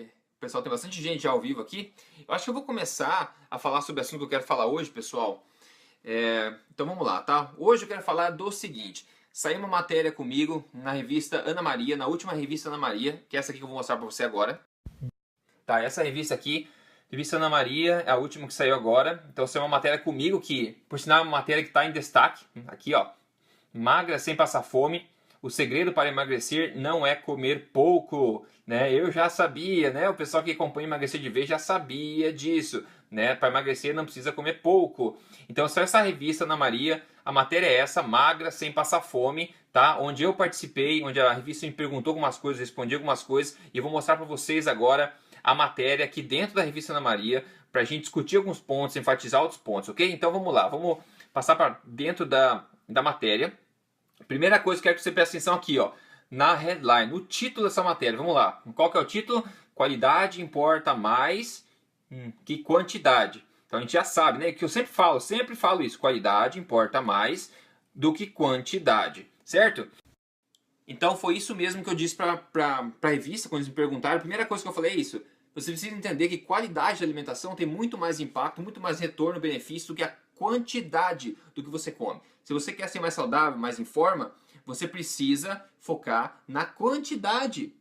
O pessoal, tem bastante gente ao vivo aqui. Eu acho que eu vou começar a falar sobre o assunto que eu quero falar hoje, pessoal. Então vamos lá, tá? Hoje eu quero falar do seguinte. Saiu uma matéria comigo na revista Ana Maria, na última revista Ana Maria, que é essa aqui que eu vou mostrar pra você agora. Tá, essa revista aqui, revista Ana Maria, é a última que saiu agora. Então saiu uma matéria comigo que, por sinal, é uma matéria que está em destaque. Aqui, ó. Magra sem passar fome. O segredo para emagrecer não é comer pouco, né? Eu já sabia, né? O pessoal que acompanha Emagrecer de Vez já sabia disso, né? Para emagrecer não precisa comer pouco. Então, só essa revista Ana Maria, a matéria é essa, Magra sem passar fome, tá? Onde eu participei, onde a revista me perguntou algumas coisas, respondi algumas coisas, e eu vou mostrar para vocês agora a matéria aqui dentro da revista Ana Maria, para a gente discutir alguns pontos, enfatizar outros pontos, ok? Então, vamos lá, vamos passar para dentro da matéria. Primeira coisa que eu quero que você preste atenção aqui, ó, na headline, no título dessa matéria. Vamos lá. Qual que é o título? Qualidade importa mais que quantidade. Então a gente já sabe, né? Que eu sempre falo isso. Qualidade importa mais do que quantidade, certo? Então foi isso mesmo que eu disse para a revista quando eles me perguntaram. A primeira coisa que eu falei é isso. Você precisa entender que qualidade de alimentação tem muito mais impacto, muito mais retorno, benefício do que a quantidade do que você come. Se você quer ser mais saudável, mais em forma, você precisa focar na quantidade.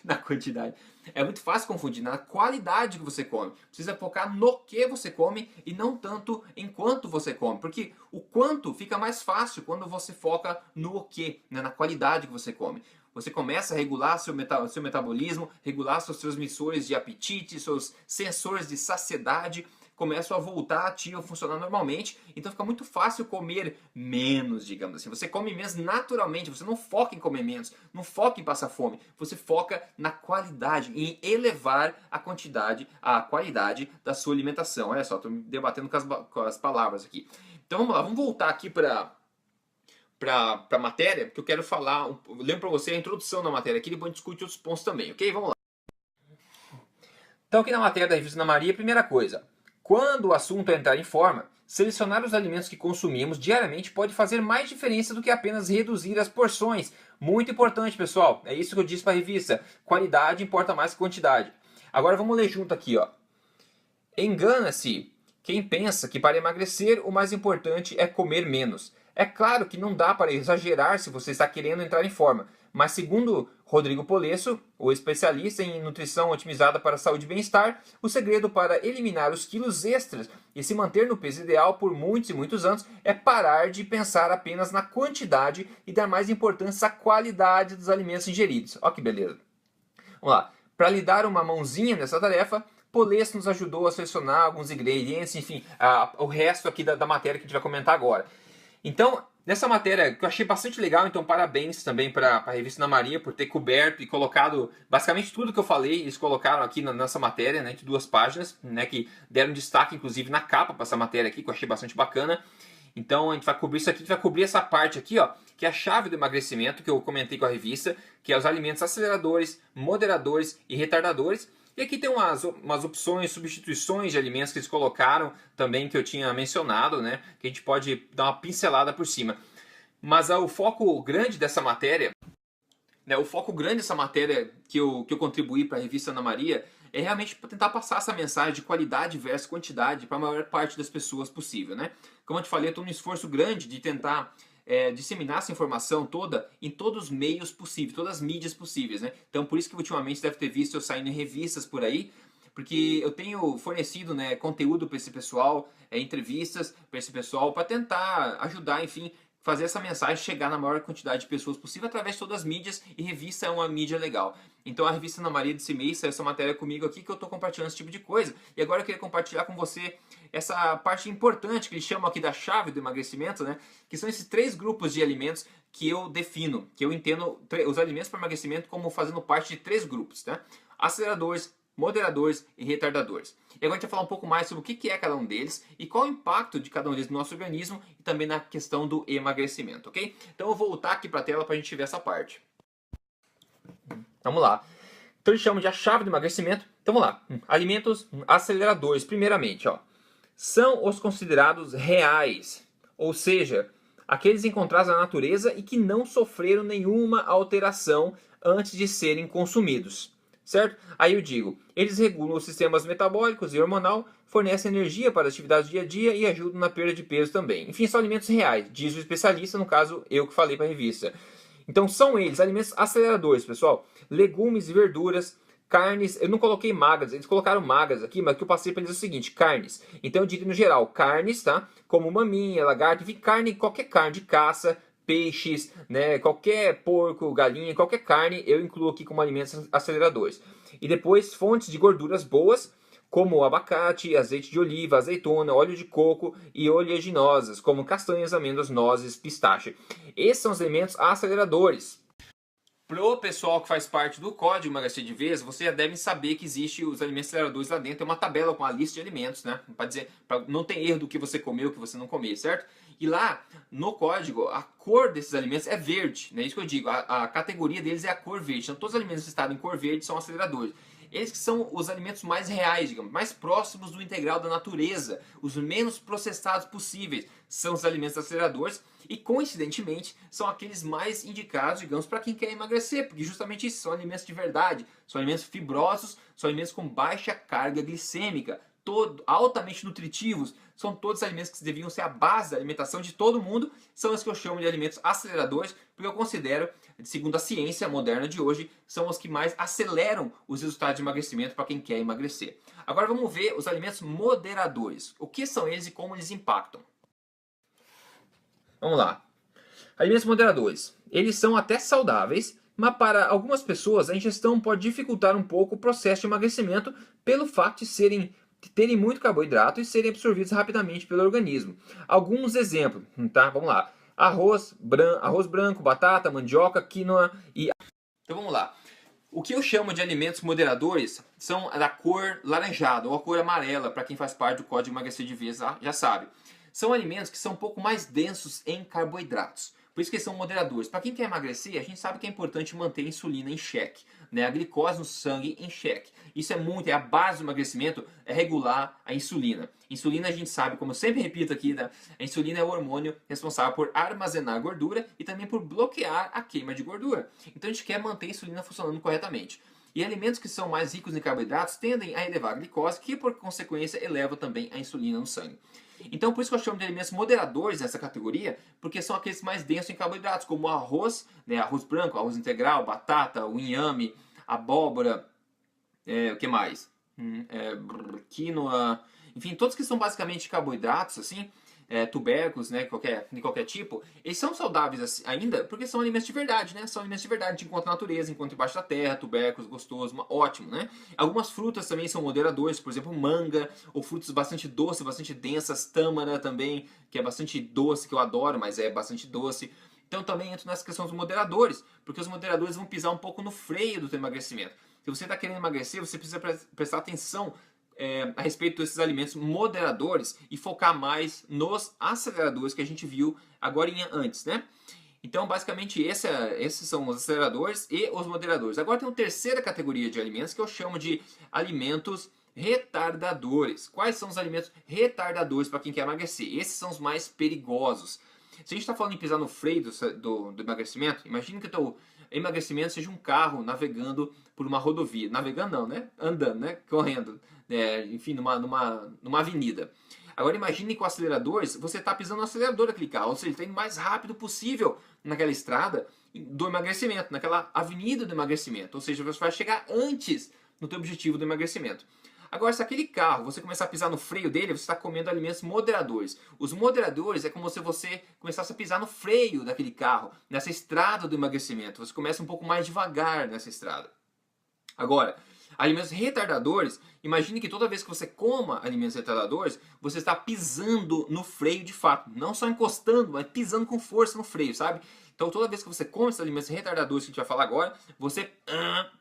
Na quantidade. É muito fácil confundir, na qualidade que você come. Precisa focar no que você come e não tanto em quanto você come. Porque o quanto fica mais fácil quando você foca no que, né? Na qualidade que você come. Você começa a regular seu metabolismo, regular seus transmissores de apetite, seus sensores de saciedade, começam a voltar a funcionar normalmente, então fica muito fácil comer menos, digamos assim. Você come menos naturalmente, você não foca em comer menos, não foca em passar fome, você foca na qualidade, em elevar a qualidade da sua alimentação. Olha só, estou me debatendo com as palavras aqui. Então vamos lá, vamos voltar aqui para a matéria, que eu quero falar, lembro para você a introdução da matéria aqui, depois a gente discute outros pontos também, ok? Vamos lá. Então aqui na matéria da revista Ana Maria, primeira coisa, quando o assunto é entrar em forma, selecionar os alimentos que consumimos diariamente pode fazer mais diferença do que apenas reduzir as porções. Muito importante, pessoal, é isso que eu disse para a revista, qualidade importa mais que quantidade. Agora vamos ler junto aqui, ó. Engana-se quem pensa que para emagrecer o mais importante é comer menos. É claro que não dá para exagerar se você está querendo entrar em forma, mas segundo Rodrigo Polesso, o especialista em nutrição otimizada para a saúde e bem-estar, o segredo para eliminar os quilos extras e se manter no peso ideal por muitos e muitos anos é parar de pensar apenas na quantidade e dar mais importância à qualidade dos alimentos ingeridos. Olha que beleza. Vamos lá. Para lhe dar uma mãozinha nessa tarefa, Polesso nos ajudou a selecionar alguns ingredientes, enfim, o resto aqui da matéria que a gente vai comentar agora. Então, nessa matéria que eu achei bastante legal, então parabéns também para a revista Ana Maria por ter coberto e colocado basicamente tudo que eu falei, eles colocaram aqui nessa matéria, né, entre 2 páginas, né, que deram destaque inclusive na capa para essa matéria aqui, que eu achei bastante bacana. Então a gente vai cobrir isso aqui, a gente vai cobrir essa parte aqui, ó, que é a chave do emagrecimento, que eu comentei com a revista, que é os alimentos aceleradores, moderadores e retardadores. E aqui tem umas opções, substituições de alimentos que eles colocaram também, que eu tinha mencionado, né? Que a gente pode dar uma pincelada por cima. Mas o foco grande dessa matéria, né, que eu contribuí para a revista Ana Maria, é realmente para tentar passar essa mensagem de qualidade versus quantidade para a maior parte das pessoas possível, né? Como eu te falei, eu estou num esforço grande de tentar disseminar essa informação toda em todos os meios possíveis, todas as mídias possíveis, né? Então por isso que ultimamente você deve ter visto eu saindo em revistas por aí, porque eu tenho fornecido, né, conteúdo para esse pessoal, entrevistas para esse pessoal, para tentar ajudar, enfim, fazer essa mensagem chegar na maior quantidade de pessoas possível através de todas as mídias, e revista é uma mídia legal. Então a revista Ana Maria desse mês saiu essa matéria comigo aqui, que eu estou compartilhando esse tipo de coisa, e agora eu queria compartilhar com você essa parte importante que eles chamam aqui da chave do emagrecimento, né? Que são esses 3 grupos de alimentos que eu defino, que eu entendo os alimentos para emagrecimento como fazendo parte de 3 grupos, tá? Aceleradores, moderadores e retardadores. E agora a gente vai falar um pouco mais sobre o que é cada um deles e qual o impacto de cada um deles no nosso organismo e também na questão do emagrecimento, ok? Então eu vou voltar aqui para a tela para a gente ver essa parte. Vamos lá. Então eles chamam de a chave do emagrecimento. Então vamos lá. Alimentos aceleradores, primeiramente, ó, são os considerados reais, ou seja, aqueles encontrados na natureza e que não sofreram nenhuma alteração antes de serem consumidos. certo? Aí eu digo, eles regulam os sistemas metabólicos e hormonal, fornecem energia para as atividades do dia a dia e ajudam na perda de peso também. Enfim, são alimentos reais, diz o especialista, no caso eu que falei para a revista. Então são eles, alimentos aceleradores, pessoal. Legumes e verduras, carnes, eu não coloquei magras, eles colocaram magras aqui, mas o que eu passei para eles é o seguinte, carnes. Então eu digo no geral, carnes, tá? Como maminha, lagarto, enfim, carne, qualquer carne de caça, peixes, né, qualquer porco, galinha, qualquer carne, eu incluo aqui como alimentos aceleradores. E depois fontes de gorduras boas, como abacate, azeite de oliva, azeitona, óleo de coco e oleaginosas, como castanhas, amêndoas, nozes, pistache. Esses são os alimentos aceleradores. Pro pessoal que faz parte do Código Emagrecer de Vez, vocês já devem saber que existe os alimentos aceleradores lá dentro. Tem uma tabela com a lista de alimentos, né? Para dizer, não tem erro do que você comeu, o que você não comeu, certo? E lá no código, a cor desses alimentos é verde, né? Isso que eu digo, a categoria deles é a cor verde. Então todos os alimentos listados em cor verde são aceleradores. Eles que são os alimentos mais reais, digamos, mais próximos do integral da natureza, os menos processados possíveis, são os alimentos aceleradores e, coincidentemente, são aqueles mais indicados, digamos, para quem quer emagrecer, porque justamente isso, são alimentos de verdade, são alimentos fibrosos, são alimentos com baixa carga glicêmica, altamente nutritivos, são todos alimentos que deviam ser a base da alimentação de todo mundo, são os que eu chamo de alimentos aceleradores, porque eu considero, segundo a ciência moderna de hoje, são os que mais aceleram os resultados de emagrecimento para quem quer emagrecer. Agora vamos ver os alimentos moderadores. O que são eles e como eles impactam? Vamos lá. Alimentos moderadores. Eles são até saudáveis, mas para algumas pessoas a ingestão pode dificultar um pouco o processo de emagrecimento pelo fato de terem muito carboidrato e serem absorvidos rapidamente pelo organismo. Alguns exemplos, tá? Vamos lá. Arroz branco, batata, mandioca, quinoa e... Então vamos lá. O que eu chamo de alimentos moderadores são da cor laranjada ou a cor amarela, para quem faz parte do Código Emagrecer de Vez já sabe. São alimentos que são um pouco mais densos em carboidratos. Por isso que eles são moderadores. Para quem quer emagrecer, a gente sabe que é importante manter a insulina em xeque, né? A glicose no sangue em xeque. Isso é a base do emagrecimento, é regular a insulina. Insulina a gente sabe, como eu sempre repito aqui, né? A insulina é o hormônio responsável por armazenar gordura e também por bloquear a queima de gordura. Então a gente quer manter a insulina funcionando corretamente. E alimentos que são mais ricos em carboidratos tendem a elevar a glicose, que por consequência eleva também a insulina no sangue. Então por isso que eu chamo de alimentos moderadores nessa categoria, porque são aqueles mais densos em carboidratos, como o arroz, né, arroz branco, arroz integral, batata, o inhame, abóbora, o que mais? Quinoa, enfim, todos que são basicamente carboidratos, assim, tubérculos, né, de qualquer tipo, eles são saudáveis assim, ainda porque são alimentos de verdade, né? São alimentos de verdade, a gente encontra na natureza, encontra embaixo da terra, tubérculos, gostoso, ótimo, né? Algumas frutas também são moderadores, por exemplo, manga, ou frutas bastante doces, bastante densas, tâmara também, que é bastante doce, que eu adoro, mas é bastante doce. Então também entro nessa questão dos moderadores, porque os moderadores vão pisar um pouco no freio do teu emagrecimento. Se você está querendo emagrecer, você precisa prestar atenção a respeito desses alimentos moderadores e focar mais nos aceleradores que a gente viu agora antes, né? Então, basicamente, esses são os aceleradores e os moderadores. Agora tem uma terceira categoria de alimentos que eu chamo de alimentos retardadores. Quais são os alimentos retardadores para quem quer emagrecer? Esses são os mais perigosos. Se a gente está falando em pisar no freio do emagrecimento, imagine que o teu emagrecimento seja um carro navegando por uma rodovia. Navegando não, né? Andando, né? Correndo. Enfim, numa avenida. Agora imagine que com aceleradores, você está pisando no acelerador daquele carro, ou seja, ele está indo o mais rápido possível naquela estrada do emagrecimento, naquela avenida do emagrecimento. Ou seja, você vai chegar antes no teu objetivo do emagrecimento. Agora, se aquele carro, você começar a pisar no freio dele, você está comendo alimentos moderadores. Os moderadores é como se você começasse a pisar no freio daquele carro, nessa estrada do emagrecimento. Você começa um pouco mais devagar nessa estrada. Agora, alimentos retardadores, imagine que toda vez que você coma alimentos retardadores, você está pisando no freio de fato. Não só encostando, mas pisando com força no freio, sabe? Então toda vez que você come esses alimentos retardadores que a gente vai falar agora, você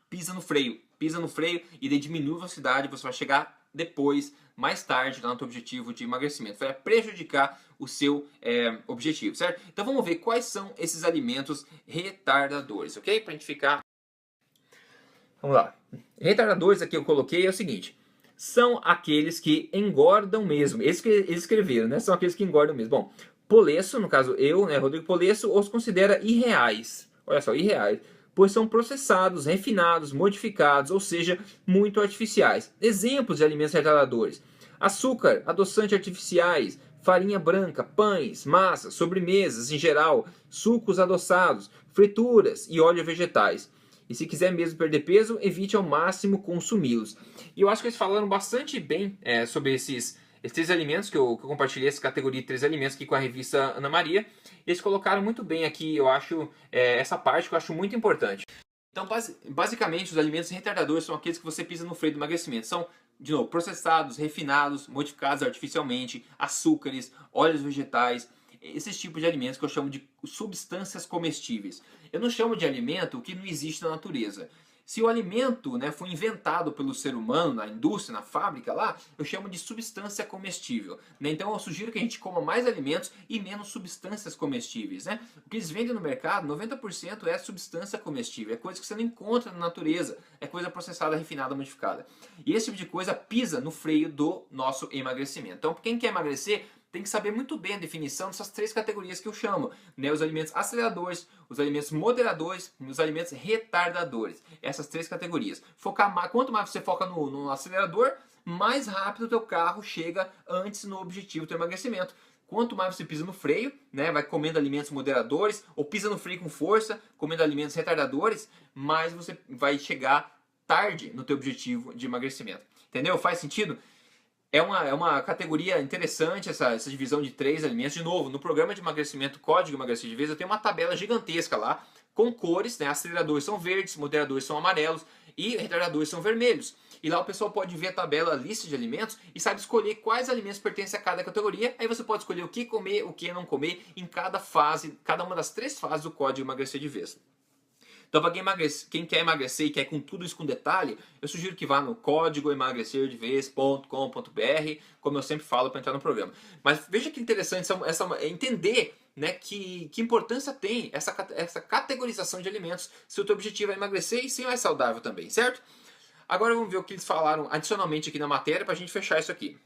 pisa no freio e daí diminui a velocidade, você vai chegar depois, mais tarde, lá no seu objetivo de emagrecimento. Vai prejudicar o seu objetivo, certo? Então vamos ver quais são esses alimentos retardadores, ok? Pra gente ficar... Vamos lá. Retardadores aqui eu coloquei é o seguinte. São aqueles que engordam mesmo. Esses que eles escreveram, né? São aqueles que engordam mesmo. Bom, Polesso, no caso eu, né, Rodrigo Polesso, os considera irreais. Olha só, irreais. pois são processados, refinados, modificados, ou seja, muito artificiais. Exemplos de alimentos retardadores: açúcar, adoçantes artificiais, farinha branca, pães, massas, sobremesas em geral, sucos adoçados, frituras e óleos vegetais. E se quiser mesmo perder peso, evite ao máximo consumi-los. E eu acho que eles falaram bastante bem sobre esses três alimentos, que eu compartilhei essa categoria de três alimentos aqui com a revista Ana Maria. Eles colocaram muito bem aqui, eu acho, essa parte que eu acho muito importante. Então, basicamente, os alimentos retardadores são aqueles que você pisa no freio do emagrecimento. São, de novo, processados, refinados, modificados artificialmente, açúcares, óleos vegetais, esses tipos de alimentos que eu chamo de substâncias comestíveis. Eu não chamo de alimento o que não existe na natureza. Se o alimento, né, foi inventado pelo ser humano, na indústria, na fábrica lá, eu chamo de substância comestível. Né? Então eu sugiro que a gente coma mais alimentos e menos substâncias comestíveis. Né? O que eles vendem no mercado, 90% é substância comestível. É coisa que você não encontra na natureza. É coisa processada, refinada, modificada. E esse tipo de coisa pisa no freio do nosso emagrecimento. Então quem quer emagrecer tem que saber muito bem a definição dessas três categorias que eu chamo, né? Os alimentos aceleradores, os alimentos moderadores e os alimentos retardadores. Essas três categorias. Quanto mais você foca no acelerador, mais rápido o teu carro chega antes no objetivo do teu emagrecimento. Quanto mais você pisa no freio, né, vai comendo alimentos moderadores, ou pisa no freio com força, comendo alimentos retardadores, mais você vai chegar tarde no teu objetivo de emagrecimento. Entendeu? Faz sentido? É uma categoria interessante essa divisão de três alimentos. De novo, no programa de emagrecimento Código Emagrecer de Vez, eu tenho uma tabela gigantesca lá, com cores, né? Aceleradores são verdes, moderadores são amarelos e retardadores são vermelhos. E lá o pessoal pode ver a tabela, a lista de alimentos e sabe escolher quais alimentos pertencem a cada categoria. Aí você pode escolher o que comer, o que não comer em cada fase, cada uma das três fases do Código Emagrecer de Vez. Então, para quem quer emagrecer e quer com tudo isso com detalhe, eu sugiro que vá no códigoemagrecerdevez.com.br, como eu sempre falo para entrar no programa. Mas veja que interessante entender, né, que importância tem essa categorização de alimentos se o teu objetivo é emagrecer e ser mais saudável também, certo? Agora vamos ver o que eles falaram adicionalmente aqui na matéria para a gente fechar isso aqui.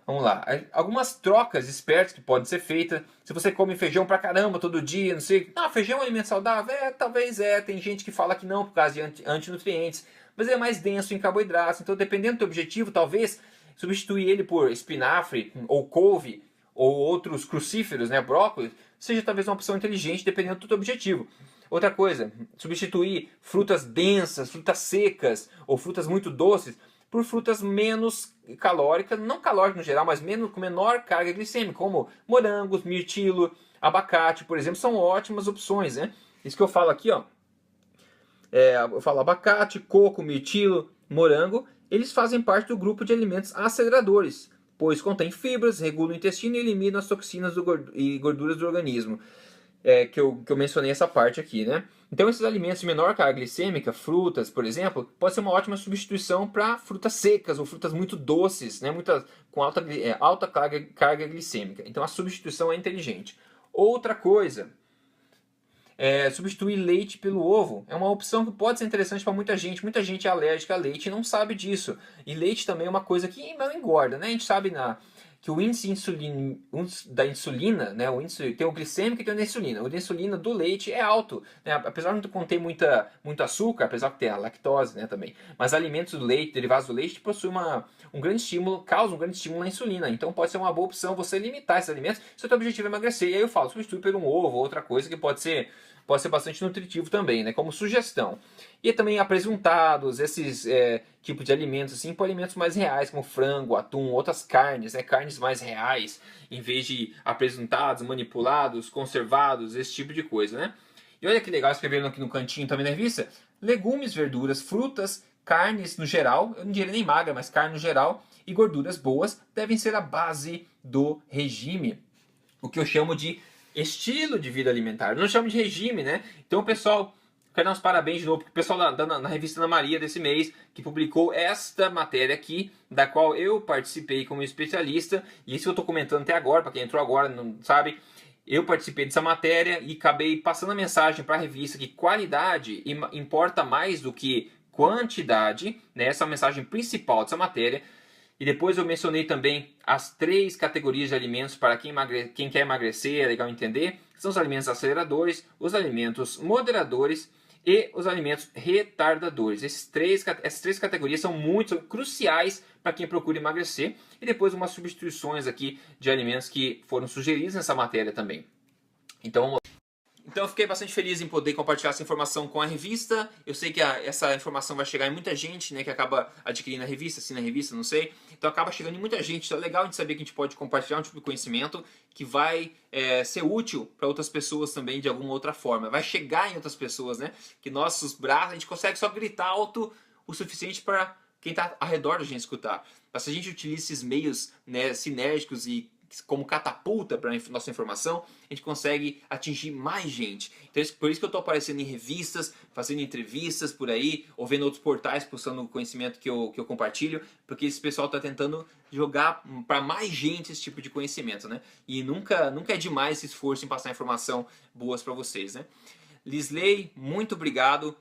Vamos lá, algumas trocas espertas que podem ser feitas. Se você come feijão pra caramba todo dia, não sei, feijão é um alimento saudável? Talvez tem gente que fala que não por causa de antinutrientes, mas é mais denso em carboidratos, então dependendo do teu objetivo, talvez substituir ele por espinafre, ou couve, ou outros crucíferos, né, brócolis, seja talvez uma opção inteligente dependendo do teu objetivo. Outra coisa, substituir frutas densas, frutas secas, ou frutas muito doces, por frutas menos calóricas, não calóricas no geral, mas com menor carga glicêmica, como morangos, mirtilo, abacate, por exemplo, são ótimas opções, né? Isso que eu falo aqui, ó. Eu falo abacate, coco, mirtilo, morango, eles fazem parte do grupo de alimentos aceleradores, pois contém fibras, regulam o intestino e eliminam as toxinas e gorduras do organismo. Que eu mencionei essa parte aqui, né? Então esses alimentos de menor carga glicêmica, frutas, por exemplo, pode ser uma ótima substituição para frutas secas ou frutas muito doces, né? Com alta carga glicêmica. Então a substituição é inteligente. Outra coisa, substituir leite pelo ovo é uma opção que pode ser interessante para muita gente. Muita gente é alérgica a leite e não sabe disso. E leite também é uma coisa que não engorda, né? A gente sabe que o índice da insulina, né, tem o glicêmico e tem o da insulina. O da insulina do leite é alto, né, apesar de não conter muito açúcar, apesar de ter a lactose, né, também. Mas alimentos do leite, derivados do leite, possuem um grande estímulo, causam um grande estímulo na insulina. Então pode ser uma boa opção você limitar esses alimentos se o teu objetivo é emagrecer. E aí eu falo, substitui por um ovo, outra coisa que pode ser bastante nutritivo também, né, como sugestão. E também apresentados, esses tipos de alimentos, assim, por alimentos mais reais, como frango, atum, outras carnes, né, carnes mais reais, em vez de apresentados, manipulados, conservados, esse tipo de coisa, né. E olha que legal, escreveram aqui no cantinho também da revista, legumes, verduras, frutas, carnes no geral, eu não diria nem magra, mas carne no geral, e gorduras boas devem ser a base do regime. O que eu chamo de estilo de vida alimentar. Eu não chamo de regime, né? Então, pessoal, quero dar uns parabéns de novo, porque o pessoal na revista Ana Maria desse mês, que publicou esta matéria aqui, da qual eu participei como especialista, e isso eu estou comentando até agora, para quem entrou agora, não sabe, eu participei dessa matéria e acabei passando a mensagem para a revista que qualidade importa mais do que quantidade, né? Essa é a mensagem principal dessa matéria. E depois eu mencionei também as três categorias de alimentos para quem quer emagrecer, é legal entender. são os alimentos aceleradores, os alimentos moderadores e os alimentos retardadores. Essas três categorias são muito cruciais para quem procura emagrecer. E depois umas substituições aqui de alimentos que foram sugeridos nessa matéria também. Então eu fiquei bastante feliz em poder compartilhar essa informação com a revista. Eu sei que essa informação vai chegar em muita gente, né, que acaba adquirindo a revista, assina a revista, não sei. Então acaba chegando em muita gente. Então é legal de saber que a gente pode compartilhar um tipo de conhecimento que vai ser útil para outras pessoas também de alguma outra forma. Vai chegar em outras pessoas, né? Que nossos braços, a gente consegue só gritar alto o suficiente para quem está ao redor da gente escutar. Mas se a gente utiliza esses meios, né, sinérgicos e como catapulta para nossa informação, a gente consegue atingir mais gente. Então, por isso que eu estou aparecendo em revistas, fazendo entrevistas por aí, ou vendo outros portais postando o conhecimento que eu compartilho, porque esse pessoal está tentando jogar para mais gente esse tipo de conhecimento, né? E nunca é demais esse esforço em passar informação boas para vocês, né? Lisley, muito obrigado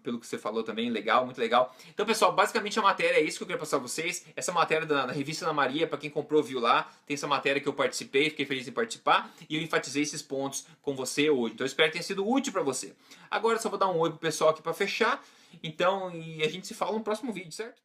pelo que você falou também, legal, muito legal. Então, pessoal, basicamente a matéria é isso que eu queria passar para vocês. Essa matéria da revista Ana Maria, para quem comprou, viu lá, tem essa matéria que eu participei, fiquei feliz em participar e eu enfatizei esses pontos com você hoje. Então, eu espero que tenha sido útil para você. Agora, só vou dar um oi pro pessoal aqui para fechar. Então, e a gente se fala no próximo vídeo, certo?